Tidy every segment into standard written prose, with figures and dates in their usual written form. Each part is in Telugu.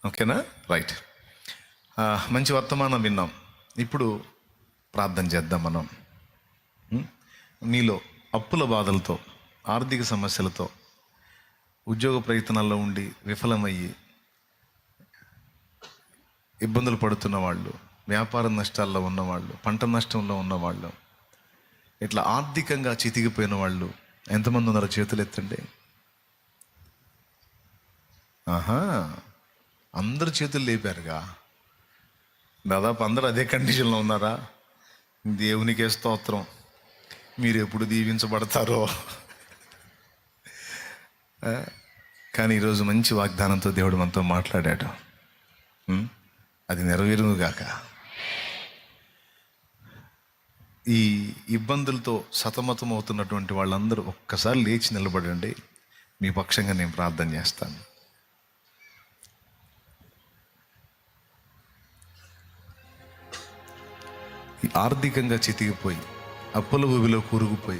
ఓకేనా? రైట్. మంచి వర్తమానం విన్నాం. ఇప్పుడు ప్రార్థన చేద్దాం మనం. మీలో అప్పుల బాధలతో, ఆర్థిక సమస్యలతో, ఉద్యోగ ప్రయత్నాల్లో ఉండి విఫలమయ్యి ఇబ్బందులు పడుతున్న వాళ్ళు, వ్యాపార నష్టాల్లో ఉన్నవాళ్ళు, పంట నష్టంలో ఉన్నవాళ్ళు, ఇట్లా ఆర్థికంగా చితికిపోయిన వాళ్ళు ఎంతమంది ఉన్నారో చేతులు ఎత్తండి. అందరు చేతులు లేపారుగా. దాదాపు అందరూ అదే కండిషన్లో ఉన్నారా? దేవునికే స్తోత్రం. మీరు ఎప్పుడు దీవించబడతారో. కానీ ఈరోజు మంచి వాగ్దానంతో దేవుడు మనతో మాట్లాడాడు. అది నెరవేరునుగాక. ఈ ఇబ్బందులతో సతమతం అవుతున్నటువంటి వాళ్ళందరూ ఒక్కసారి లేచి నిలబడండి. మీ పక్షంగా నేను ప్రార్థన చేస్తాను. ఆర్థికంగా చితికిపోయి, అప్పుల ఊబిలో కూరుకుపోయి,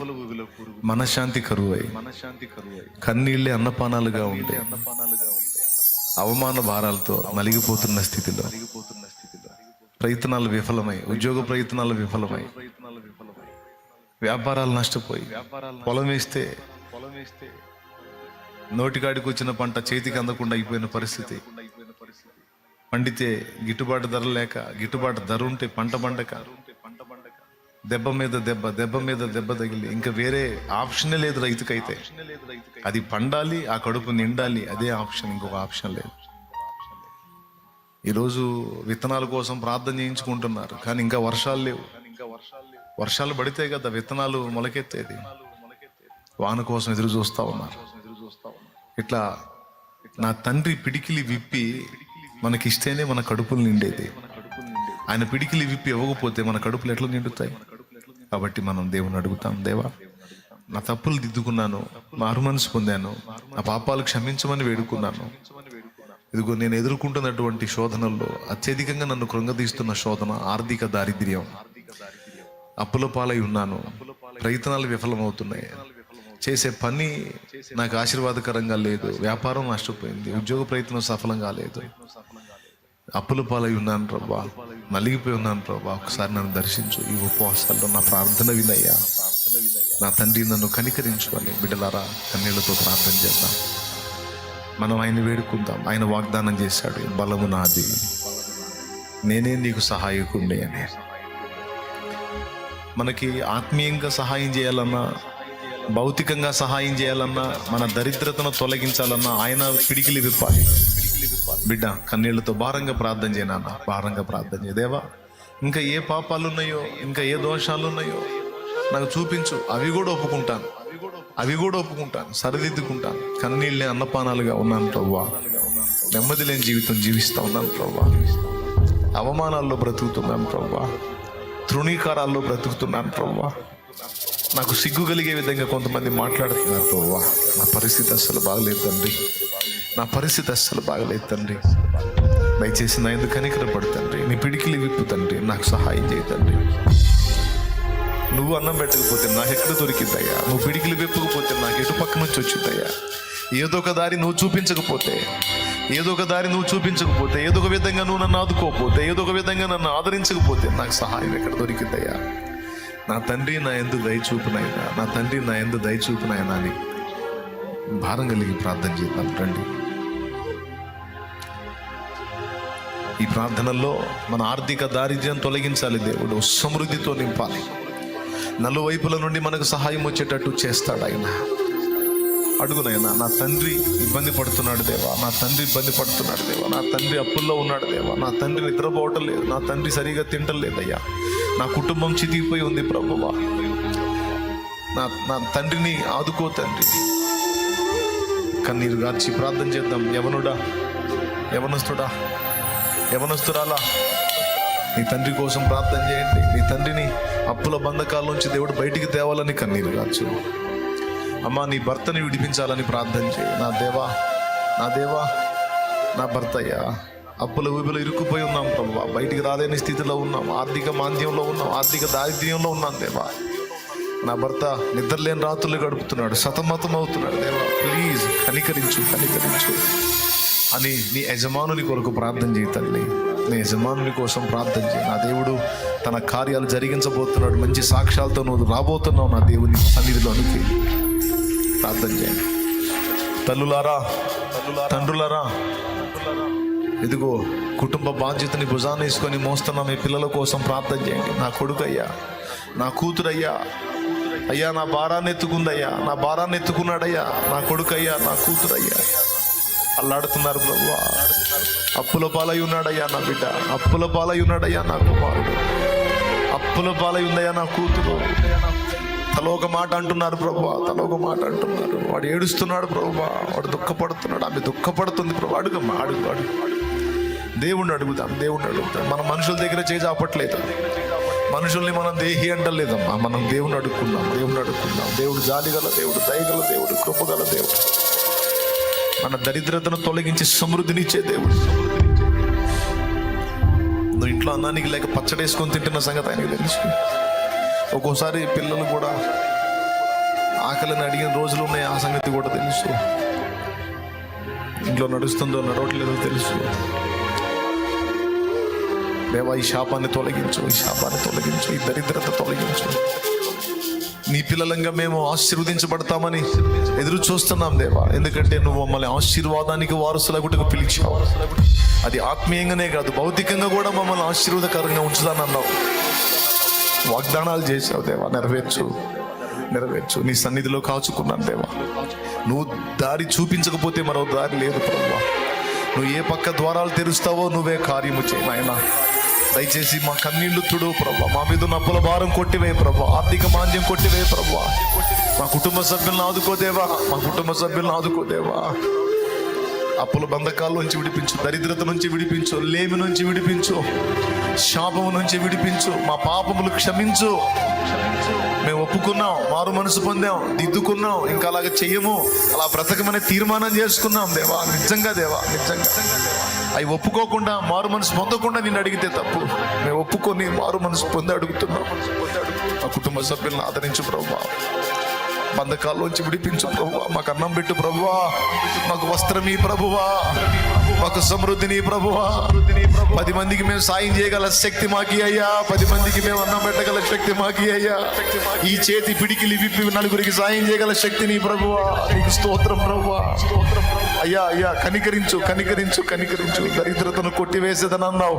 మనశ్శాంతి కరువై, కన్నీళ్ళే అన్నపానాలుగా ఉండే, అవమాన భారాలతో నలిగిపోతున్న స్థితిలో, ప్రయత్నాలు విఫలమై, ఉద్యోగ ప్రయత్నాలు విఫలమై, వ్యాపారాలు నష్టపోయి, పొలం వేస్తే నోటికాడికి వచ్చిన పంట చేతికి అందకుండా అయిపోయిన పరిస్థితి, పండితే గిట్టుబాటు ధర లేక, గిట్టుబాటు ధర ఉంటే పంట పండక, దెబ్బ మీద దెబ్బ, దెబ్బ మీద దెబ్బ తగిలి ఇంకా వేరే ఆప్షనే లేదు రైతుకైతే. అది పండాలి, ఆ కడుపు నిండాలి, అదే ఆప్షన్, ఇంకొక ఆప్షన్ లేదు. ఈరోజు విత్తనాల కోసం ప్రార్థన చేయించుకుంటున్నారు, కానీ ఇంకా వర్షాలు లేవు. వర్షాలు పడితే కదా విత్తనాలు మొలకెత్తేది. వాన కోసం ఎదురు చూస్తూ ఉన్నారు. ఇట్లా నా తండ్రి పిడికిలి విప్పి మనకిస్తేనే మన కడుపులు నిండేది. ఆయన పిడికిలి విప్పి ఇవ్వకపోతే మన కడుపులు ఎట్లా నిండుతాయి? కాబట్టి మనం దేవుని అడుగుతాం, దేవా నా తప్పులు దిద్దుకున్నాను, మారు మనసు పొందాను, నా పాపాలు క్షమించమని వేడుకున్నాను. ఇదిగో నేను ఎదుర్కొంటున్నటువంటి శోధనల్లో అత్యధికంగా నన్ను కృంగదీస్తున్న శోధన ఆర్థిక దారిద్ర్యం. అప్పుల పాలై ఉన్నాను, ప్రయత్నాలు విఫలమవుతున్నాయి, చేసే పని నాకు ఆశీర్వాదకరంగా లేదు, వ్యాపారం నష్టపోయింది, ఉద్యోగ ప్రయత్నం సఫలం కాలేదు, అప్పుల పాలై ఉన్నాను ప్రభా, నలిగిపోయి ఉన్నాను ప్రభా. ఒకసారి నన్ను దర్శించు. ఈ ఉపవాసాల్లో నా ప్రార్థన వినయ్యా. నా తండ్రి నన్ను కనికరించుకొని బిడ్డలారా కన్నీళ్లతో ప్రార్థన చేద్దాం. మనం ఆయన వేడుకుందాం. ఆయన వాగ్దానం చేశాడు, బలము నాది, నేనే నీకు సహాయకుడిని అని. మనకి ఆత్మీయంగా సహాయం చేయాలన్నా, భౌతికంగా సహాయం చేయాలన్నా, మన దరిద్రతను తొలగించాలన్నా ఆయన పిడికిలి విప్పాలి. బిడ్డ కన్నీళ్లతో భారంగా ప్రార్థన చేయనాన్న, భారంగా ప్రార్థన చేయ. దేవా ఇంకా ఏ పాపాలు ఉన్నాయో, ఇంకా ఏ దోషాలు ఉన్నాయో నాకు చూపించు. అవి కూడా ఒప్పుకుంటాను, సరిదిద్దుకుంటాను. కన్నీళ్ళే అన్నపానాలుగా ఉన్నాను ప్రభువా. నెమ్మది లేని జీవితం జీవిస్తూ ఉన్నాను ప్రభువా. అవమానాల్లో బ్రతుకుతున్నాను ప్రభువా. తృణీకారాల్లో బ్రతుకుతున్నాను ప్రభువా. నాకు సిగ్గు కలిగే విధంగా కొంతమంది మాట్లాడుతున్నారు ప్రభువా. నా పరిస్థితి అస్సలు బాగలేదు తండ్రి, నా పరిస్థితి అస్సలు బాగలేదు తండ్రి. దయచేసి నా ఎందుకు కనికరపడు తండ్రి. నీ పిడికిలి విప్పు తండ్రి, నాకు సహాయం చేయి తండ్రి. నువ్వు అన్నం పెట్టకపోతే నాకు ఎక్కడ దొరికిద్దయ్యా? నువ్వు పిడికిలి విప్పకపోతే నాకు ఎటు పక్క నుంచి వచ్చిందయ్యా? ఏదో ఒక దారి నువ్వు చూపించకపోతే, ఏదో ఒక విధంగా నువ్వు నన్ను ఆదుకోకపోతే, ఏదో ఒక విధంగా నన్ను ఆదరించకపోతే నాకు సహాయం ఎక్కడ దొరికిద్దయ్యా? నా తండ్రి నా యందు దయచూపునైనా, నా తండ్రి నా యందు దయచూపునైనా అని భారం కలిగి ప్రార్థన చేద్దాం రండి. ఈ ప్రార్థనల్లో మన ఆర్థిక దారిద్ర్యం తొలగించాలి. దేవుడు సమృద్ధితో నింపాలి. నలువైపుల నుండి మనకు సహాయం వచ్చేటట్టు చేస్తాడు ఆయన. అడుగునైనా, నా తండ్రి ఇబ్బంది పడుతున్నాడు దేవా, నా తండ్రి ఇబ్బంది పడుతున్నాడు దేవా, నా తండ్రి అప్పుల్లో ఉన్నాడు దేవా, నా తండ్రి నిద్రపోవటం లేదు, నా తండ్రి సరిగా తింటలేదయ్యా, నా కుటుంబం చితికిపోయి ఉంది ప్రభువా, నా తండ్రిని ఆదుకో తండ్రి. కన్నీరు గార్చి ప్రార్థన చేద్దాం. యవనస్తురాలా నీ తండ్రి కోసం ప్రార్థన చేయండి. నీ తండ్రిని అప్పుల బంధకాల నుంచి దేవుడు బయటికి తేవాలని కన్నీరు గార్చు. అమ్మా నీ భర్తని విడిపించాలని ప్రార్థన చేయి. నా దేవా నా భర్తయ్యా, అప్పుల ఊబిలో ఇరుక్కుపోయి ఉన్నాం ప్రభువా, బయటికి రాలేని స్థితిలో ఉన్నాం, ఆర్థిక మాంద్యంలో ఉన్నాం, ఆర్థిక దారిద్ర్యంలో ఉన్నాం దేవా. నా భర్త నిద్రలేని రాత్రులు గడుపుతున్నాడు, సతమతం అవుతున్నాడు దేవా. ప్లీజ్ కనికరించు. అని నీ యజమానుని కొరకు ప్రార్థన చేయి తల్లి. నీ యజమానుని కోసం ప్రార్థన చేయి. నా దేవుడు తన కార్యాలు జరిగించబోతున్నాడు. మంచి సాక్ష్యాలతో నువ్వు రాబోతున్నావు నా దేవుని సన్నిధిలోనికి. ప్రార్థన చేయండి. తల్లులారా, తండ్రులారా, ఇదిగో కుటుంబ బాధ్యతని భుజాన్ని వేసుకొని మోస్తున్న మీ పిల్లల కోసం ప్రార్థన చేయండి. నా కొడుకయ్యా, నా కూతురయ్యా, అయ్యా నా భారాన్ని ఎత్తుకుందయ్యా, నా భారాన్ని ఎత్తుకున్నాడయ్యా, నా కొడుకయ్యా, నా కూతురయ్యా, అల్లాడుతున్నారు ప్రభువా. అప్పుల పాలై ఉన్నాడయ్యా నా బిడ్డ, అప్పుల పాలై ఉన్నాడయ్యా నా కుమారుడు, అప్పుల పాలై ఉందయ్యా నా కూతురు. తలో ఒక మాట అంటున్నారు ప్రభువా, తలో ఒక మాట అంటున్నారు. వాడు ఏడుస్తున్నాడు ప్రభువా, వాడు దుఃఖపడుతున్నాడు, ఆమె దుఃఖపడుతుంది ప్రభు. అడుగమ్మా, అడుగు అడుగు. దేవుణ్ణి అడుగుతాం, దేవుణ్ణి అడుగుతాం. మనం మనుషుల దగ్గర చేయి చాపట్లేదు, మనుషుల్ని మనం దేహి అంటలేదమ్మా. మనం దేవుని అడుక్కుందాం, దేవుని అడుక్కుందాం. దేవుడు జాలిగల దేవుడు, దయగల దేవుడు, కృపగల దేవుడు, మన దరిద్రతను తొలగించి సమృద్ధినిచ్చే దేవుడు. నువ్వు ఇంట్లో అన్నానికి లేక పచ్చడి వేసుకొని తింటున్న సంగతి ఆయనకి తెలుసు. ఒక్కోసారి పిల్లలు కూడా ఆకలిని అడిగిన రోజులు ఉన్నాయి, ఆ సంగతి కూడా తెలుసు. ఇంట్లో నడుస్తుందో నడవట్లేదో తెలుసు. దేవా, ఈ శాపాన్ని తొలగించు, ఈ శాపాన్ని తొలగించు, ఈ దరిద్రత తొలగించు. నీ పిల్లలంగా మేము ఆశీర్వదించబడతామని ఎదురు చూస్తున్నాం దేవా. ఎందుకంటే నువ్వు మమ్మల్ని ఆశీర్వాదానికి వారసులకు పిలిచావు. అది ఆత్మీయంగానే కాదు, భౌతికంగా కూడా మమ్మల్ని ఆశీర్వాదకరంగా ఉంచుతానన్నావు. వాగ్దానాలు చేసావు దేవా. నెరవేర్చు, నెరవేర్చు. నీ సన్నిధిలో కాచుకున్నాను దేవా. నువ్వు దారి చూపించకపోతే మరో దారి లేదు ప్రభువా. నువ్వు ఏ పక్క ద్వారాలు తెరుస్తావో నువ్వే కార్యము చేయి నాయనా. దయచేసి మా కన్నీళ్లు తుడు ప్రభా. మా మీద ఉన్న అప్పుల భారం కొట్టివే ప్రభా. ఆర్థిక మాంద్యం కొట్టివే ప్రభా. మా కుటుంబ సభ్యులను ఆదుకోదేవా, మా కుటుంబ సభ్యులను ఆదుకోదేవా. అప్పుల బంధకాల నుంచి విడిపించు, దరిద్రత నుంచి విడిపించు, లేమి నుంచి విడిపించు, శాపము నుంచి విడిపించు. మా పాపములు క్షమించు. మేము ఒప్పుకున్నాం, మారు మనసు పొందాం, దిద్దుకున్నాం, ఇంకా అలాగ చెయ్యము, అలా బ్రతకమనే తీర్మానం చేసుకున్నాం దేవా. నిజంగా దేవా, నిజంగా అవి ఒప్పుకోకుండా మారు మనసు పొందకుండా నేను అడిగితే తప్పు. మేము ఒప్పుకొని మారు మనసు పొంది అడుగుతున్నాం. మా కుటుంబ సభ్యులను ఆదరించు ప్రభువా. బంధకాల్లోంచి విడిపించు ప్రభువా. మాకు అన్నం పెట్టు ప్రభువా. మాకు వస్త్రమీ ప్రభువా. మాకు సమృద్ధిని ప్రభువా. 10 మందికి మేము సాయం చేయగల శక్తి మాకి అయ్యా. 10 మందికి మేము అన్నం పెట్టగల శక్తి మాకి అయ్యా. ఈ చేతి పిడికిలి విప్పి 4గురికి సాయం చేయగల శక్తిని ప్రభువా. నీకు స్తోత్రం ప్రభువా. అయ్యా అయ్యా, కనికరించు, కనికరించు, కనికరించు. దరిద్రతను కొట్టివేసేదని అన్నావు,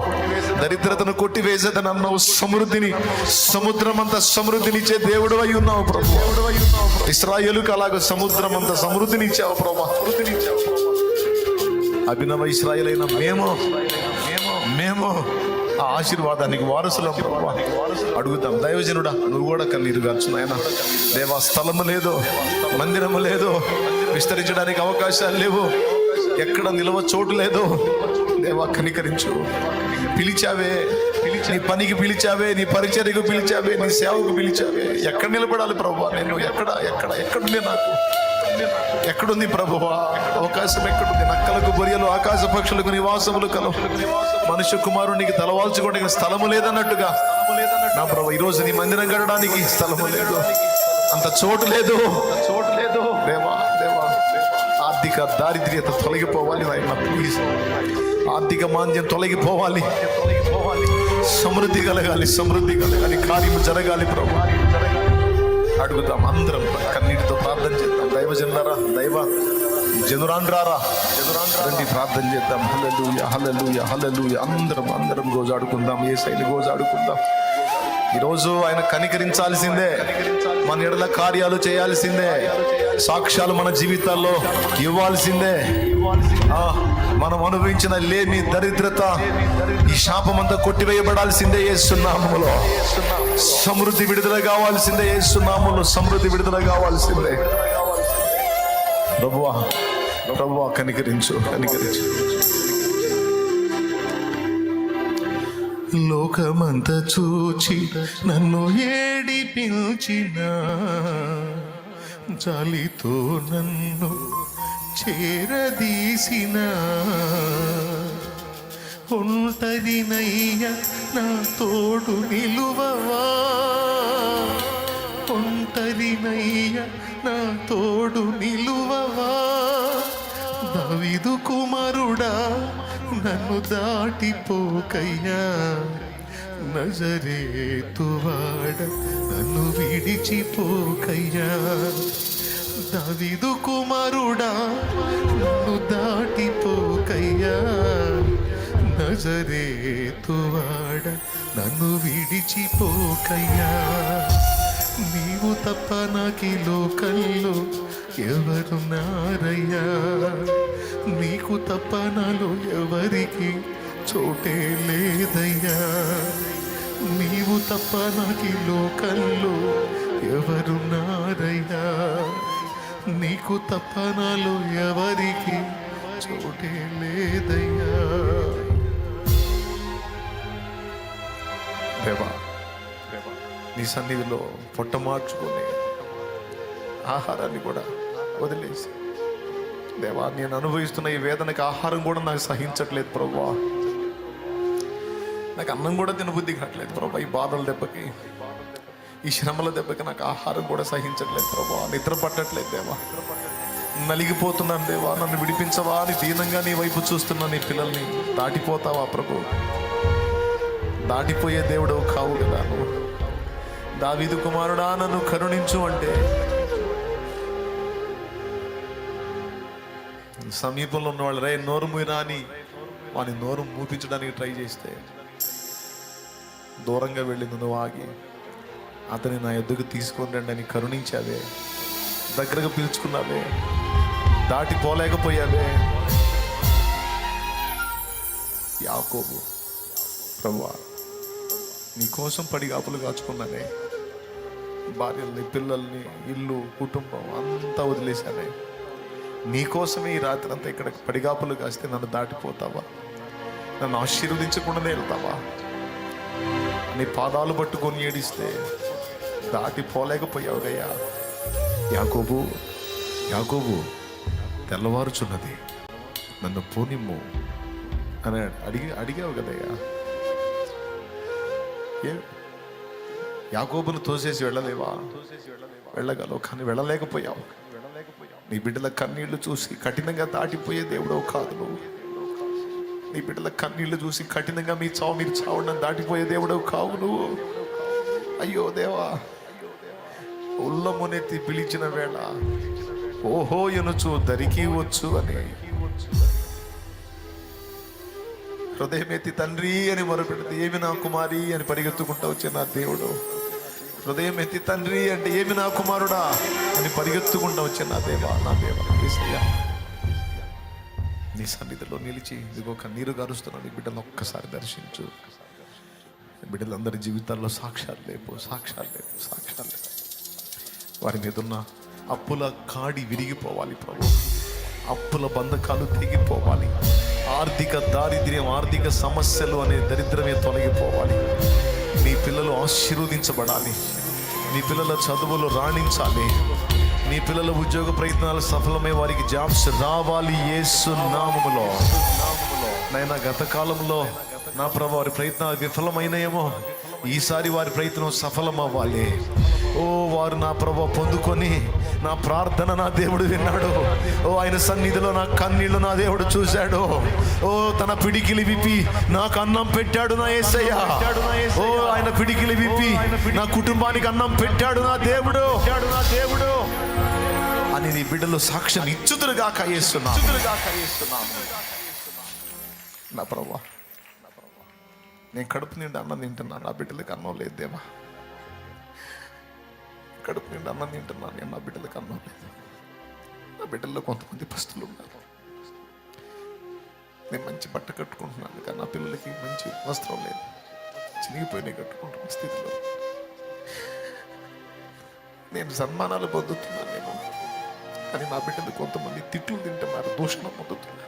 దరిద్రతను కొట్టివేసేదని అన్నావు. సమృద్ధిని, సముద్రం అంత సమృద్ధినిచ్చే దేవుడు అయి ఉన్నావు ప్రభు. ఇశ్రాయేలుకు అలాగ సముద్రం అంత సమృద్ధినిచ్చావు ప్రభా. అభినవ ఇశ్రాయేలైన మేము ఆ ఆశీర్వాదానికి వారసులం ప్రభా. అడుగుతాం. దైవజనుడా, నువ్వు కూడా కన్నీరు గార్చు నాయనా. దేవా, స్థలము లేదు, మందిరము లేదు, విస్తరించడానికి అవకాశాలు లేవు, ఎక్కడ నిలవ చోటు లేదు దేవా. కనికరించు. పిలిచావే, నీ పనికి పిలిచావే, నీ పరిచర్యకు పిలిచావే, నీ సేవకు పిలిచావే. ఎక్కడ నిలబడాలి ప్రభువా? నేను ఎక్కడుంది? నాకు ఎక్కడుంది ప్రభువా? అవకాశం ఎక్కడుంది? నక్కలకు, బొరియలు, ఆకాశ పక్షులకు నివాసములు కలవు, మనుష్య కుమారునికి తలవాల్చుకోవడానికి స్థలము లేదన్నట్టుగా నా ప్రభు, ఈరోజు నీ మందిరం కట్టడానికి స్థలము లేదు, అంత చోటు లేదు, దేవా దేవా. ఆర్థిక దారిద్ర్యత తొలగిపోవాలి నాయన, ప్లీజ్. ఆర్థిక మాంద్యం తొలగిపోవాలి, సమృద్ధి కలగాలి, కార్యము జరగాలి ప్రభు. అడుగుతాం. అందరం కన్నీటితో ప్రార్థన చేద్దాం. దైవజనులారా, దైవ జనురాండ్రారా, రండి ప్రార్థన చేద్దాం. హల్లెలూయా, హల్లెలూయా, హల్లెలూయా. అందరం గోజాడుకుందాం, యేసయ్యని గోజాడుకుందాం. ఈరోజు ఆయన కనికరించాల్సిందే, మన ఎడల కార్యాలు చేయాల్సిందే, సాక్ష్యాలు మన జీవితాల్లో ఇవ్వాల్సిందే. మనం అనుభవించిన లేమి, దరిద్రత, ఈ శాపమంతా కొట్టివేయబడాల్సిందే యేసు నామములో. సమృద్ధి విడుదల కావాల్సిందే యేసు నామములో. సమృద్ధి విడుదల కావాల్సిందే. ప్రభువా కనికరించు. లోకమంత చూచి నన్ను ఏడిపించిన, జాలితో నన్ను చేరదీసిన, ఒంటరినయ్య నా తోడు నిలువవా, ఒంటరినయ్య నా తోడు నిలువవా, దావీదు కుమారుడా నన్ను దాటిపోకయ్యా, నజరేతువాడ నన్ను విడిచిపోకయ్యా. దావీదు కుమారుడా నన్ను దాటిపోకయ్యా, నజరేతువాడ నన్ను విడిచిపోకయ్యా. నీవు తప్ప నాకి లోకల్లో ఎవరున్నారయ్యా, నీకు తప్ప నాలో ఎవరికి చోటే లేదయ్యా. నీవు తప్ప నాకి లోకల్లో ఎవరున్నారయ్యా, నీకు తప్ప నాలో ఎవరికి చోటే లేదయ్యా. దేవా, నీ సన్నిధిలో పొట్ట మార్చుకొని ఆహారాన్ని కూడా వదిలేసి, దేవా నేను అనుభవిస్తున్న ఈ వేదనకి ఆహారం కూడా నాకు సహించట్లేదు ప్రభువా. నాకు అన్నం కూడా తినబుద్ధి కావట్లేదు ప్రభా. ఈ బాధల దెబ్బకి, ఈ శ్రమల దెబ్బకి నాకు ఆహారం కూడా సహించట్లేదు ప్రభా. నిద్ర పట్టట్లేదు దేవా, నలిగిపోతున్నాను దేవా. నన్ను విడిపించవా అని దీనంగా నీ వైపు చూస్తున్నా. నీ పిల్లల్ని దాటిపోతావా ప్రభు? దాటిపోయే దేవుడు కావు కదా నువ్వు. దావీదు కుమారుడా నన్ను కరుణించు అంటే సమీపంలో ఉన్నవాళ్ళు రే నోరు మూయరా అని వాని నోరు మూపించడానికి ట్రై చేస్తే దూరంగా వెళ్ళి నువ్వు ఆగి అతని నా ఎద్దుకు తీసుకొని రండి అని కరుణించావే, దగ్గరగా పిలుచుకున్నావే, దాటిపోలేకపోయావే. యాకోబు ప్రభువా నీకోసం పడిగాపులు కాచుకున్నానే, భార్యల్ని పిల్లల్ని ఇల్లు కుటుంబం అంతా వదిలేశానే, నీకోసమే ఈ రాత్రి అంతా ఇక్కడ పడిగాపులు కాస్తే నన్ను దాటిపోతావా? నన్ను ఆశీర్వదించకుండానే వెళ్తావా? నీ పాదాలు పట్టుకొని ఏడిస్తే దాటిపోలేకపోయావుగయ్యా. యాకోబు యాకోబు తెల్లవారుచున్నది నన్ను పోనిమ్ము అని అడిగావు కదయ్యా. యాకోబును తోసేసి వెళ్ళలేవా? వెళ్ళగలవు, కానీ వెళ్ళలేకపోయావు. నీ బిడ్డల కన్నీళ్లు చూసి కఠినంగా దాటిపోయే దేవుడవు కాదు నువ్వు. నీ బిడ్డల కన్నీళ్లు చూసి కఠినంగా మీరు చావుని దాటిపోయే దేవుడవు కావు నువ్వు. అయ్యో దేవా, ఉల్లమునెత్తి పిలిచిన వేళ ఓహో ఎనుచు దరికి వచ్చు అని హృదయమెత్తి తండ్రి అని మొరపెడితే ఏమి నా కుమారి అని పరిగెత్తుకుంటా వచ్చే నా దేవుడు. హృదయం ఎత్తి తండ్రి అంటే ఏమి నా కుమారుడా అని పరిగెత్తుకుంటా వచ్చే నా దేవా, నా దేవా యేసయ్యా. నీ సన్నిధిలో నిలిచి ఇదిగో కన్నీరు గారుస్తున్నా నీ బిడ్డలు ఒక్కసారి దర్శించు. బిడ్డలందరి జీవితాల్లో సాక్ష్యాలు లేపు, సాక్ష్యాలు లేపు, సాక్ష్యాలు లేపు. వారి మీద ఉన్న అప్పుల కాడి విరిగిపోవాలి ప్రభు, అప్పుల బంధకాలు తెగిపోవాలి, ఆర్థిక దారిద్ర్యం, ఆర్థిక సమస్యలు అనే దరిద్రమే తొలగిపోవాలి. నీ పిల్లలు ఆశీర్వదించబడాలి, నీ పిల్లల చదువులు రాణించాలి, నీ పిల్లల ఉద్యోగ ప్రయత్నాలు సఫలమై వారికి జాబ్స్ రావాలి యేసు నామములో. నైనా గత కాలంలో నా ప్రభు వారి ప్రయత్నాలు విఫలమైనాయేమో, ఈసారి వారి ప్రయత్నం సఫలం అవ్వాలి. ఓ వారు నా ప్రభు పొందుకొని నా ప్రార్థన నా దేవుడు విన్నాడు. ఓ ఆయన సన్నిధిలో నా కన్నీళ్లు నా దేవుడు చూశాడు. ఓ తన పిడికిలి విప్పి నాకు అన్నం పెట్టాడు నా యేసయ్య. ఓ ఆయన పిడికిలి విప్పి నా కుటుంబానికి అన్నం పెట్టాడు నా దేవుడు అని నీ బిడ్డలు సాక్ష్యం ఇచ్చుదురుగాక యేసునామమున. నా ప్రభువా నేను కడుపు నిండా అన్నం తింటున్నాను, నా బిడ్డలకు అన్నం లేదు దేవా. కడుపు నిండా అన్నం తింటున్నాను, నేను నా బిడ్డలకు అన్నం లేదు. నా బిడ్డల్లో కొంతమంది పస్తులు ఉన్నారు. నేను మంచి బట్ట కట్టుకుంటున్నాను కానీ నా పిల్లలకి మంచి వస్త్రం లేదు, చినిగిపోయినాయి కట్టుకుంటున్న స్థితిలో. నేను సన్మానాలు పొందుతున్నాను నేను, కానీ నా బిడ్డలు కొంతమంది తిట్లు తింటున్నారు, దూషణం పొందుతున్నారు.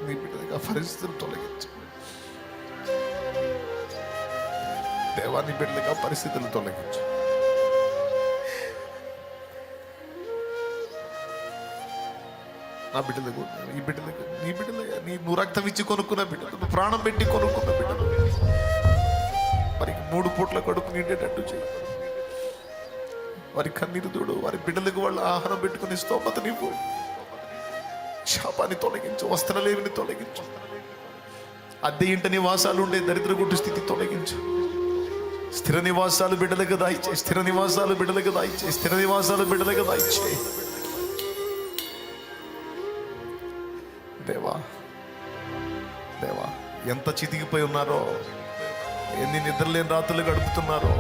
నీ బిడ్డగా పరిస్థితులు తొలగించు దేవా, నీ బిడ్డగా పరిస్థితులు తొలగించు. నా బిడ్డలకు, ఈ బిడ్డలకు, నీ బిడ్డలయ్యా, నువ్వు రక్తం ఇచ్చి కొనుక్కున్న బిడ్డలు, నువ్వు ప్రాణం పెట్టి కొనుక్కున్న బిడ్డలు, వారికి 3 పూట్ల కడుపు నిండేటట్టు చేయి. వారి కన్నీరు తోడు, వారి బిడ్డలకు వాళ్ళు ఆహారం పెట్టుకుని స్తోమత నీవు. శాపాన్ని తొలగించు, వస్త్రలేమిని తొలగించు, అద్దె ఇంట నివాసాలు ఉండే దరిద్ర గుట్టు స్థితి తొలగించు. స్థిర నివాసాలు బిడ్డలకు దాయిచే, స్థిర నివాసాలు బిడ్డలకు దాయిచే, స్థిర నివాసాలు బిడ్డలకు దాయిచే. దేవా దేవా, ఎంత చితికిపోయి ఉన్నారో, ఎన్ని నిద్రలేని రాత్రులు గడుపుతున్నారో,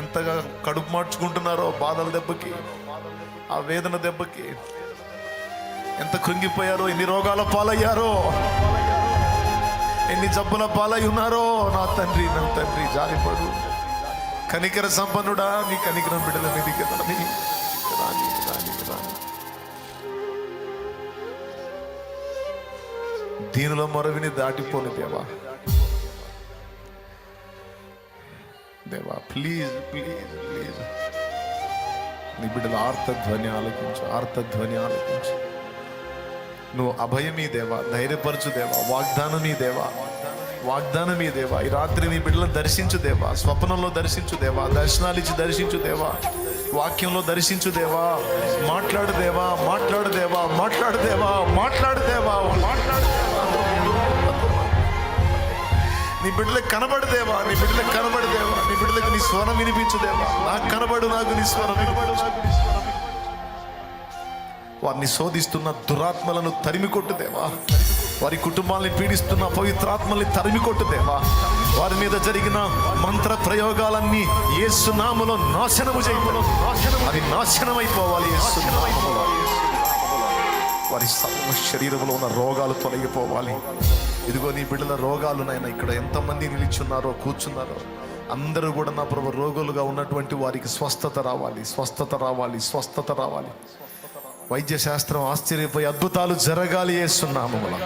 ఎంతగా కడుపు మార్చుకుంటున్నారో బాధల దెబ్బకి, ఆ వేదన దెబ్బకి ఎంత కృంగిపోయారో, ఎన్ని రోగాల పాలయ్యారో, ఎన్ని జబ్బుల పాలై ఉన్నారో. నా తండ్రి, నా తండ్రి జారిపడు, కనికర సంపన్నుడా, నీ కనికరం బిడ్డల మీదికి రాని రాని రాని రాని. దీనిలో మొరవిని దాటిపోని దేవా, దేవా ప్లీజ్ ప్లీజ్ ప్లీజ్, నీ బిడ్డల ఆర్తధ్వని ఆలకించు, ఆర్తధ్వని ఆలకించు. నువ్వు అభయమీ దేవా, ధైర్యపరచు దేవా, వాగ్దానమీ దేవా, వాగ్దానమీ దేవా. ఈ రాత్రి నీ బిడ్డలను దర్శించు దేవా, స్వప్నంలో దర్శించు దేవా, దర్శనాలు ఇచ్చి దర్శించు దేవా, వాక్యంలో దర్శించు దేవా. మాట్లాడు దేవా, మాట్లాడు దేవా, మాట్లాడు దేవా, మాట్లాడు దేవా, మాట్లాడు దేవా. నీ బిడ్డలకు కనబడదేవా, నీ బిడ్డలకు కనబడదేవా, నీ బిడ్డలకు నీ స్వరం వినిపించుదేవా. నాకు కనబడు, నాకు నీ స్వరం వినబడు. వారిని శోధిస్తున్న దురాత్మలను తరిమి కొట్టుదేవా, వారి కుటుంబాలని పీడిస్తున్న పవిత్రాత్మల్ని తరిమి కొట్టుదేవా. వారి మీద జరిగిన మంత్ర ప్రయోగాలన్నీ యేసు నామములో నాశనము చేయబడు, అది నాశనమైపోవాలి యేసు నామములో. వారి సర్వ శరీరంలో ఉన్న రోగాలు తొలగిపోవాలి. ఇదిగో నీ బిడ్డల రోగాలు నాయన, ఇక్కడ ఎంతమంది నిలిచున్నారో, కూర్చున్నారో, అందరూ కూడా నా ప్రభు రోగులుగా ఉన్నటువంటి వారికి స్వస్థత రావాలి, స్వస్థత రావాలి, స్వస్థత రావాలి. వైద్య శాస్త్రం ఆశ్చర్యపోయి అద్భుతాలు జరగాలి యేసు నామములో,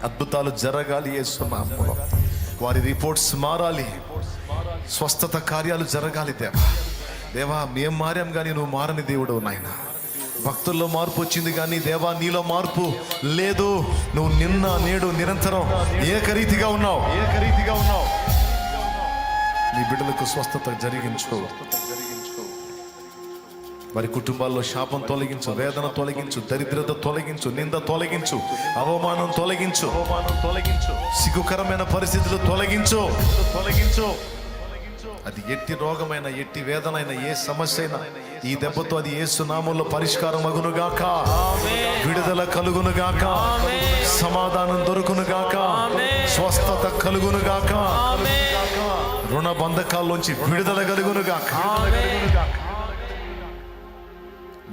అద్భుతాలు జరగాలి యేసు నామములో. వారి రిపోర్ట్స్ మారాలి, స్వస్థత కార్యాలు జరగాలి దేవా. దేవా మేం మారాం కానీ నువ్వు మారని దేవుడు నాయన. భక్తుల్లో మార్పు వచ్చింది కానీ దేవా నీలో మార్పు లేదు. నువ్వు నిన్న నేడు నిరంతరం ఏకరీతిగా ఉన్నావు, ఏకరీతిగా ఉన్నావు. నీ బిడ్డలకు స్వస్థత జరిగించు, వారి కుటుంబాల్లో శాపం తొలగించు, వేదన తొలగించు, దరిద్రత తొలగించు, నింద తొలగించు, అవమానం తొలగించు, సిగ్గుకరమైన పరిస్థితులు తొలగించు, తొలగించు. అది ఎట్టి రోగమైన, ఎట్టి వేదనైనా, ఏ సమస్య అయినా ఈ దెబ్బతో అది యేసు నామములో పరిష్కారం అగునుగాక, విడుదల కలుగునుగాక, సమాధానం దొరుకునుగాక, స్వస్థత కలుగునుగాక, రుణ బంధకాల్లోంచి విడుదల కలుగునుగాక.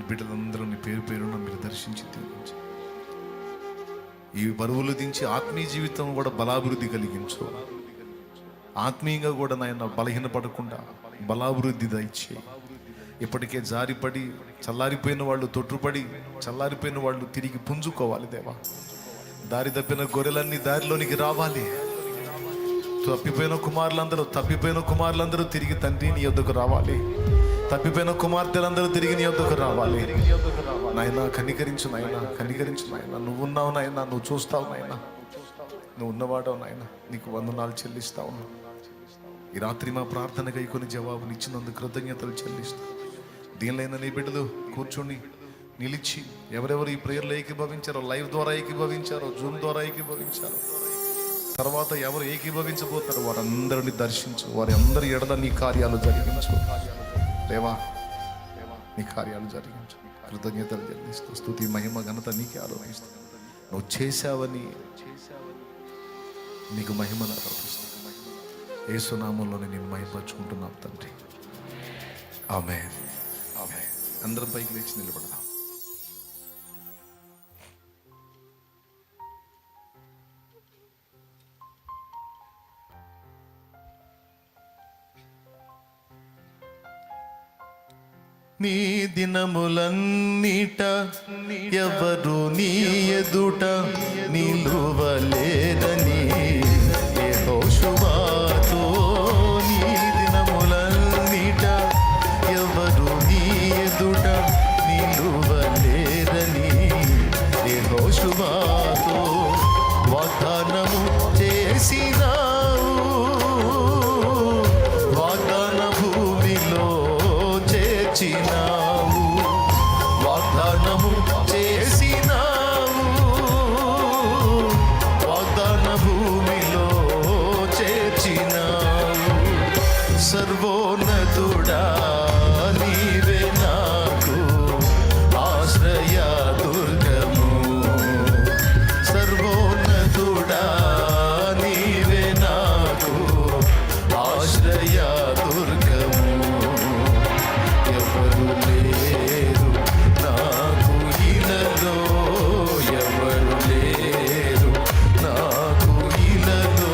బిడ్డలందరూ నీ పేరు పేరున మీరు దర్శించి దీవించు. ఈ బరువులు దించి ఆత్మీయ జీవితం కూడా బలాభివృద్ధి కలిగించు. ఆత్మీయంగా కూడా నాయన బలహీనపడకుండా బలాభివృద్ధి దయచేయి. ఇప్పటికే జారిపడి చల్లారిపోయిన వాళ్ళు, తొట్టుపడి చల్లారిపోయిన వాళ్ళు తిరిగి పుంజుకోవాలి దేవా. దారి తప్పిన గొర్రెలన్నీ దారిలోనికి రావాలి. తప్పిపోయిన కుమారులందరూ తిరిగి తండ్రి నీ యొద్దకు రావాలి. తప్పిపోయిన కుమార్తెలందరూ తిరిగి నీ యొద్దకు రావాలి. నాయనా కనికరించు, నాయనా కనికరించు నాయనా. నువ్వున్నావు నాయనా, నువ్వు చూస్తావు నాయనా, నువ్వు ఉన్నవాడవు నాయనా. నీకు వందనాలు చెల్లిస్తావు. ఈ రాత్రి మా ప్రార్థనగా కొన్ని జవాబునిచ్చినందుకు కృతజ్ఞతలు చెల్లిస్తావు. దీనిలైనా నీ బిడ్డలు కూర్చొని నిలిచి ఎవరెవరు ఈ ప్రేయర్లో ఏకీభవించారో, లైవ్ ద్వారా ఏకీభవించారో, జూమ్ ద్వారా ఏకీభవించారో, తర్వాత ఎవరు ఏకీభవించబోతారో వారందరిని దర్శించు. వారి అందరి ఎడల నీ కార్యాలు జరిగించు దేవా, నీ కార్యాలు జరిగించు. కృతజ్ఞతలు చెల్లిస్తూ స్తుతి మహిమ ఘనత నీకే ఆరోపిస్తూ నువ్వు చేశావని నీకు మహిమను ఆరోపిస్తూ యేసు నామములోనే నేను మహిమపరుచుకుంటున్నాను తండ్రి. ఆమేన్, ఆమేన్. అందరం పైకి లేచి నిలబడదాం. నీ దినములన్నీట ఎవరు నీ ఎదుట నిలువలేరని యెహోషువతో, నీ దినములన్నీట ఎవరు నీ ఎదుట నిలువలేరని సర్వోన్నతుడా నీవే నాకు ఆశ్రయ దుర్గము. సర్వోన్నతుడా నీవే నాకు ఆశ్రయ దుర్గము. ఎవరు లేరు నాకు ఇలలో, ఎవరు లేరు నాకు ఇలలో.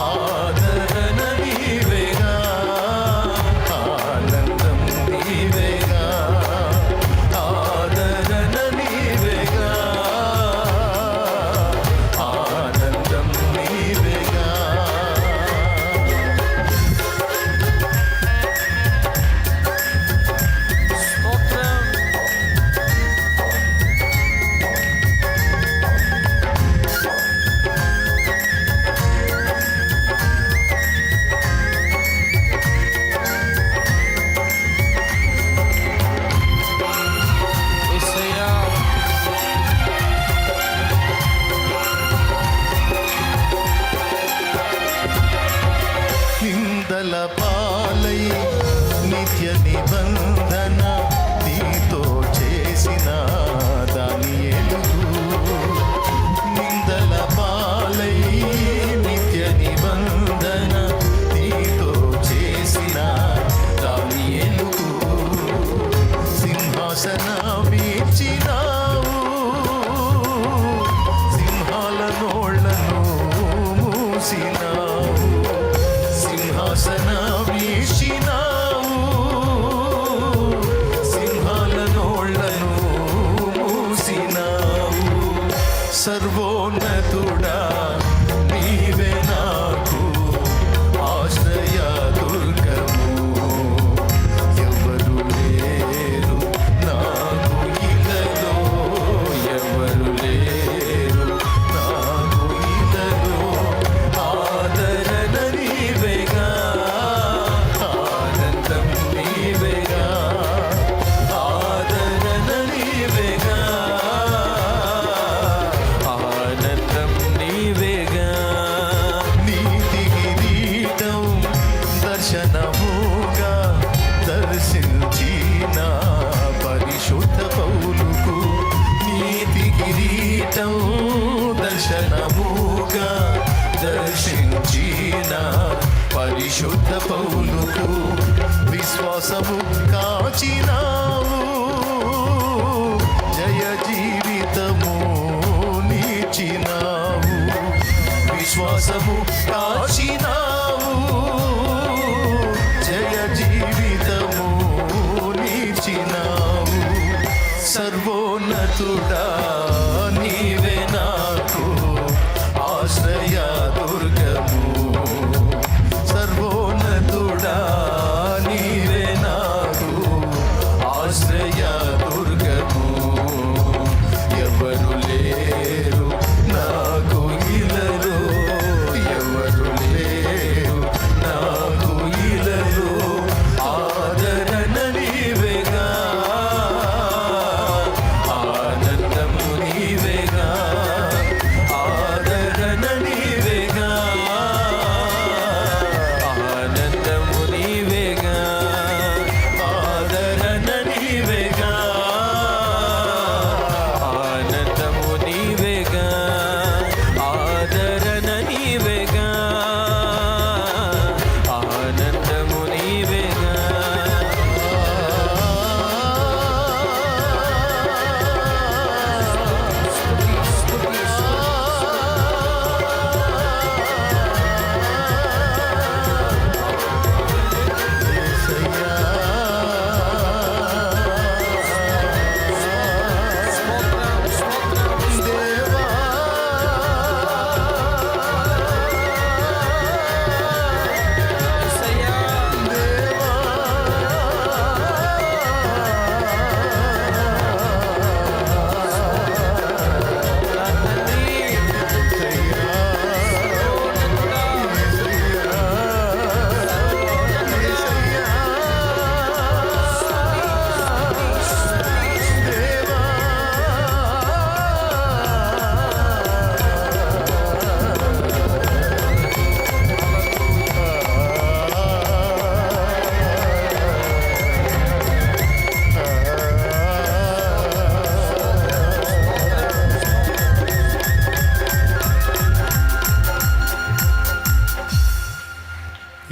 ఆదరణ నీవేగా, ఆనందం నీవేగా, ఆదరణ నీవేగా, ఆనందం నీవేగా. నిందల పాలై నిత్య నిబంధన నీతో చేసిన దానియేలుకు. నిందల పాలై నిత్య నిబంధన నీతో చేసిన దానియేలుకు. సింహాసనమిచ్చినావు, సింహాల నోళ్లను మూసినావు. సింహాసనమిచ్చినావు, సింహాల నోళ్లను మూసినావు. సర్వోన్నతుడా నీవే నాకు ఆశ్రయ దుర్గము. ఎవరు లేరు నాకు ఇలలో, ఎవరు లేరు నాకు ఇలలో. ఆదరణ నీవేగా, ఆనందం నీవేగా, ఆదరణ నీవేగా, ఆనందం నీవేగా. నీతి కిరీటం దర్శనముగా దర్శించిన పరిశుద్ధ పౌలుకు. నీతి కిరీటం దర్శనముగా దర్శించిన పరిశుద్ధ పౌలుకు. విశ్వాసము కాచినావు, జయ జీవితము నీచినావు. విశ్వాసము కాచినావు, జయ జీవితము నీచినావు. సర్వోన్నతుడా నీవే నాకు ఆశ్రయ దుర్గము. సర్వోన్నతుడా నీవే నాకు ఆశ్రయ దుర్గము. ఎవరు లేరు నాకు ఇలలో, ఎవరు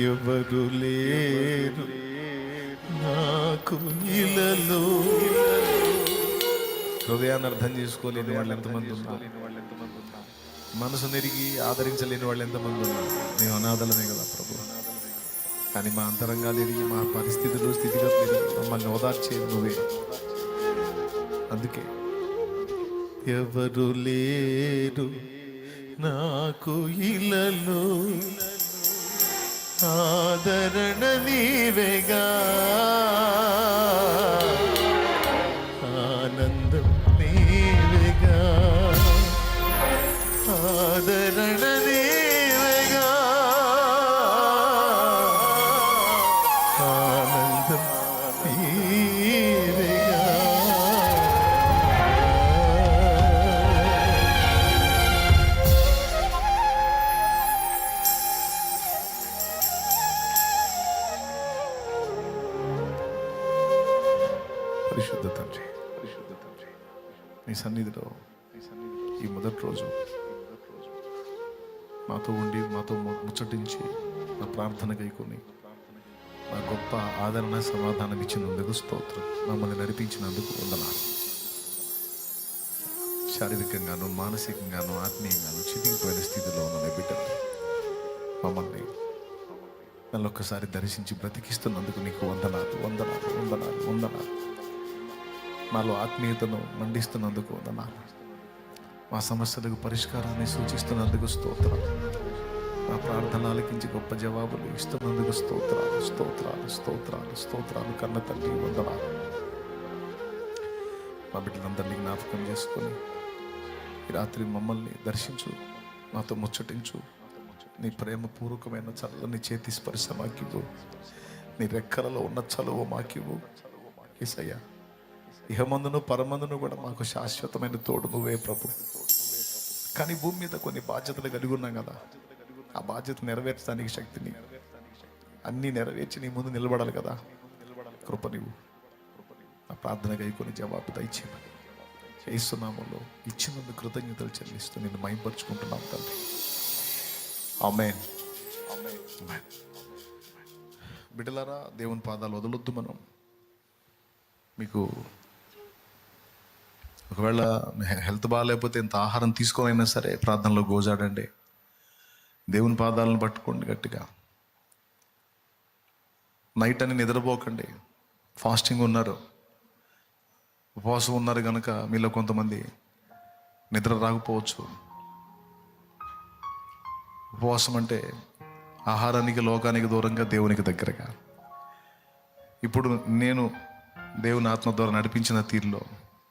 ఎవరు లేరు నాకు ఇలలో. హృదయాన్ని అర్థం చేసుకోలేని వాళ్ళు ఎంతమంది ఉన్నారు? మనసు నెరిగి ఆదరించలేని వాళ్ళు ఎంతమంది ఉన్నారు? మేము అనాథలమే కదా ప్రభు. కానీ మా అంతరంగాలు ఎరిగి, మా పరిస్థితులు స్థితిగతులు ఎరిగి మమ్మల్ని ఓదార్చేది నువ్వే. అందుకే ఎవరు లేరు నాకు ఇలలో, ఆదరణ నీవేగా, ఆనందం నీవేగా, ఆదరణ నీవేగా, ఆనందం నీవేగా. పరిశుద్ధ తండ్రి, నీ సన్నిధిలో ఈ మొదటి రోజు మాతో ఉండి మాతో ముచ్చటించి నా ప్రార్థన గైకొని నా గొప్ప ఆదరణ సమాధానం ఇచ్చినందుకు స్తోత్రం. మమ్మల్ని నడిపించినందుకు వందనాలు. శారీరకంగాను మానసికంగాను ఆత్మీయంగాను చితికిపోయిన స్థితిలో ఉన్న బిడ్డలు మమ్మల్ని మళ్ళొక్కసారి దర్శించి బ్రతికిస్తున్నందుకు నీకు వందనాలు, వందనాలు, వందనాలు, వందనాలు. మాలో ఆత్మీయతను మండిస్తున్నందుకు వందనాలు. మా సమస్యలకు పరిష్కారాన్ని సూచిస్తున్నందుకు స్తోత్రం. మా ప్రార్థన ఆలకించి గొప్ప జవాబులు ఇస్తున్నందుకు స్తోత్రాలు, స్తోత్రాలు, స్తోత్రాలు, స్తోత్రాలు. కన్న తండ్రి వందనాలు. మా బిడ్డలందరినీ జ్ఞాపకం చేసుకొని ఈ రాత్రి మమ్మల్ని దర్శించు, మాతో ముచ్చటించు. నీ ప్రేమపూర్వకమైన చల్లని చేతి స్పర్శ మాకివ్వు. నీ రెక్కలలో ఉన్న చలువ మాకివ్వు యేసయ్యా. ఇహమందును పరమందును కూడా మాకు శాశ్వతమైన తోడు నువ్వే ప్రభు. కానీ భూమి మీద కొన్ని బాధ్యతలు కలిగి ఉన్నాం కదా, ఆ బాధ్యత నెరవేర్చడానికి శక్తిని అన్నీ నెరవేర్చి నీ ముందు నిలబడాలి కదా. కృప నీవు. ఆ ప్రార్థన గైకొని జవాబు దయచేయమని యేసునామములో ఇచ్చినందుకు కృతజ్ఞతలు చెల్లిస్తూ నేను మైంపరుచుకుంటున్నాం తండ్రి. ఆమేన్. బిడ్డలారా, దేవుని పాదాలు వదలొద్దు మనం. మీకు ఒకవేళ హెల్త్ బాగాలేకపోతే ఇంత ఆహారం తీసుకోనైనా సరే ప్రార్థనలో గోజాడండి. దేవుని పాదాలను పట్టుకోండి గట్టిగా. నైట్ అని నిద్రపోకండి. ఫాస్టింగ్ ఉన్నారు, ఉపవాసం ఉన్నారు కనుక మీలో కొంతమంది నిద్ర రాకపోవచ్చు. ఉపవాసం అంటే ఆహారానికి లోకానికి దూరంగా దేవునికి దగ్గరగా. ఇప్పుడు నేను దేవుని ఆత్మ ద్వారా నడిపించిన తీరులో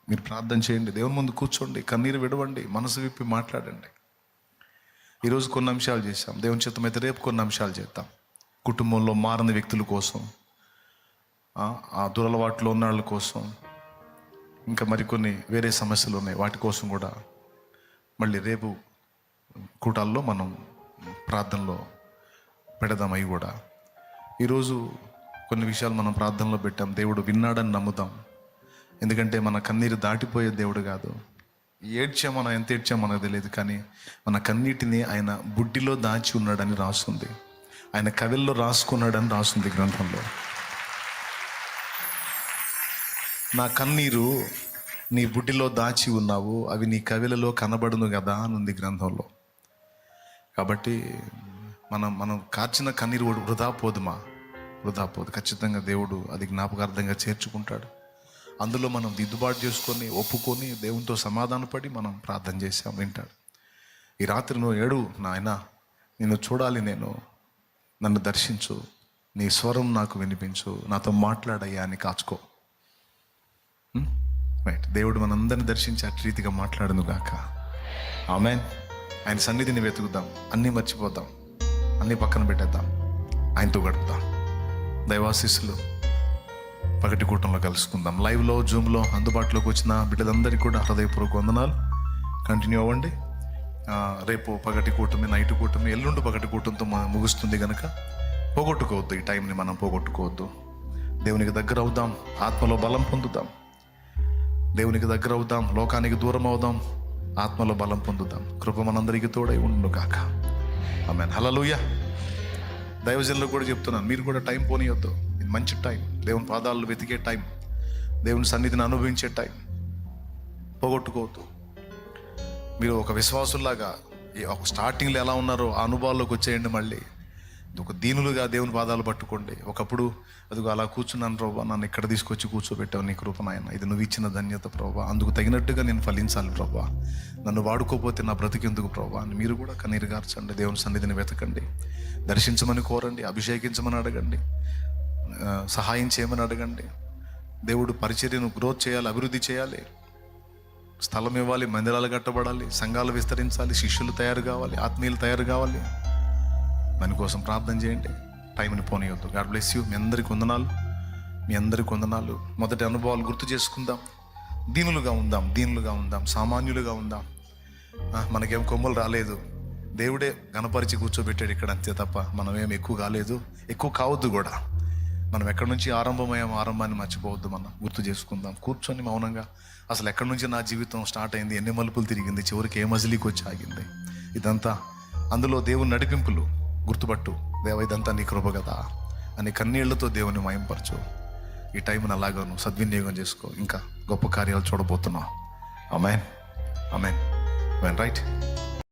మీరు ప్రార్థన చేయండి. దేవుని ముందు కూర్చోండి, కన్నీరు విడవండి, మనసు విప్పి మాట్లాడండి. ఈరోజు కొన్ని అంశాలు చేశాం. దేవుని చిత్తమైతే రేపు కొన్ని అంశాలు చేద్దాం. కుటుంబంలో మారని వ్యక్తుల కోసం, ఆ దురలవాట్లో ఉన్న వాళ్ళ కోసం, ఇంకా మరికొన్ని వేరే సమస్యలు ఉన్నాయి, వాటి కోసం కూడా మళ్ళీ రేపు కూటాల్లో మనం ప్రార్థనలో పెడదాం. అవి కూడా ఈరోజు కొన్ని విషయాలు మనం ప్రార్థనలో పెట్టాం. దేవుడు విన్నాడని నమ్ముదాం. ఎందుకంటే మన కన్నీరు దాటిపోయే దేవుడు కాదు. ఏడ్చాం, మనం ఎంత ఏడ్చాం మనకు తెలియదు, కానీ మన కన్నీటిని ఆయన బుడ్డిలో దాచి ఉన్నాడని రాస్తుంది, ఆయన కవిల్లో రాసుకున్నాడని రాస్తుంది గ్రంథంలో. నా కన్నీరు నీ బుడ్డిలో దాచి ఉన్నావు, అవి నీ కవిలలో కనబడును కదా అని ఉంది గ్రంథంలో. కాబట్టి మనం కార్చిన కన్నీరు వృధా పోదుమా, వృధా పోదు. ఖచ్చితంగా దేవుడు అది జ్ఞాపకార్థంగా చేర్చుకుంటాడు. అందులో మనం దిద్దుబాటు చేసుకొని ఒప్పుకొని దేవునితో సమాధానపడి మనం ప్రార్థన చేసాం, వింటాడు. ఈ రాత్రి నువ్వు ఏడు, నాయనా నిన్ను చూడాలి, నన్ను దర్శించు, నీ స్వరం నాకు వినిపించు, నాతో మాట్లాడయ్యా అని కాచుకో. రైట్. దేవుడు మనందరిని దర్శించి అటు రీతిగా మాట్లాడును గాక. ఆమేన్. ఆయన సన్నిధిని వెతుకుదాం, అన్నీ మర్చిపోతాం, అన్నీ పక్కన పెట్టేద్దాం, ఆయనతో గడుపుదాం. దైవాశీస్సులు పగటి కూటంలో కలుసుకుందాం. లైవ్లో, జూమ్లో అందుబాటులోకి వచ్చిన బిడ్డలందరికీ కూడా హృదయపూర్వక వందనాలు. కంటిన్యూ అవ్వండి. రేపు పగటి కూటమి, నైట్ కూటమి, ఎల్లుండి పగటి కూటంతో ముగుస్తుంది కనుక పోగొట్టుకోవద్దు. ఈ టైంని మనం పోగొట్టుకోవద్దు. దేవునికి దగ్గర అవుదాం, ఆత్మలో బలం పొందుదాం. దేవునికి దగ్గర అవుదాం, లోకానికి దూరం అవుదాం, ఆత్మలో బలం పొందుదాం. కృప మనందరికీ తోడై ఉండును గాక. ఆమేన్. హల్లెలూయా. దైవజనులకు కూడా చెప్తున్నాను, మీరు కూడా టైం పోనీయొద్దు. ఇది మంచి టైం, దేవుని పాదాలను వెతికే టైం, దేవుని సన్నిధిని అనుభవించే టైం. పోగొట్టుకోవద్దు. మీరు ఒక విశ్వాసులాగా ఒక స్టార్టింగ్లో ఎలా ఉన్నారో ఆ అనుభవాల్లోకి వచ్చేయండి. మళ్ళీ ఒక దీనులుగా దేవుని పాదాలు పట్టుకోండి. ఒకప్పుడు అదిగో అలా కూర్చున్నాను ప్రభా, నన్ను ఇక్కడ తీసుకొచ్చి కూర్చోబెట్టావు, నీ కృప నాయన, ఇది నువ్వు ఇచ్చిన ధన్యత ప్రభా, అందుకు తగినట్టుగా నేను ఫలించాలి ప్రభా, నన్ను వాడుకోపోతే నా బ్రతికెందుకు ప్రభా అని మీరు కూడా కన్నీరు గార్చండి. దేవుని సన్నిధిని వెతకండి, దర్శించమని కోరండి, అభిషేకించమని అడగండి, సహాయం చేయమని అడగండి. దేవుడు పరిచర్యను గ్రోత్ చేయాలి, అభివృద్ధి చేయాలి, స్థలం ఇవ్వాలి, మందిరాలు కట్టబడాలి, సంఘాలు విస్తరించాలి, శిష్యులు తయారు కావాలి, ఆత్మీయులు తయారు కావాలి. దానికోసం ప్రార్థన చేయండి, టైంని పోనీయొద్దు. God bless you. మీ అందరికి వందనాలు, మీ అందరికి వందనాలు. మొదటి అనుభవాలు గుర్తు చేసుకుందాం, దీనులుగా ఉందాం, సామాన్యులుగా ఉందాం. మనకేం కొమ్మలు రాలేదు, దేవుడే గణపరిచి కూర్చోబెట్టాడు ఇక్కడ, అంతే తప్ప మనమేం ఎక్కువ కాలేదు, ఎక్కువ కావద్దు కూడా. మనం ఎక్కడి నుంచి ఆరంభమయ్యామో ఆరంభాన్ని మర్చిపోవద్దు. మనం గుర్తు చేసుకుందాం, కూర్చొని మౌనంగా అసలు ఎక్కడి నుంచి నా జీవితం స్టార్ట్ అయింది, ఎన్ని మలుపులు తిరిగింది, చివరికి ఏ మజిలీకి వచ్చి ఆగింది, ఇదంతా అందులో దేవుని నడిపింపులు గుర్తుపట్టు. దేవ, ఇదంతా నీ కృప కదా అని కన్నీళ్లతో దేవుని మయంపరచు. ఈ టైంని అలాగను సద్వినియోగం చేసుకో, ఇంకా గొప్ప కార్యాలు చూడబోతున్నావు. ఆమేన్, ఆమేన్, రైట్.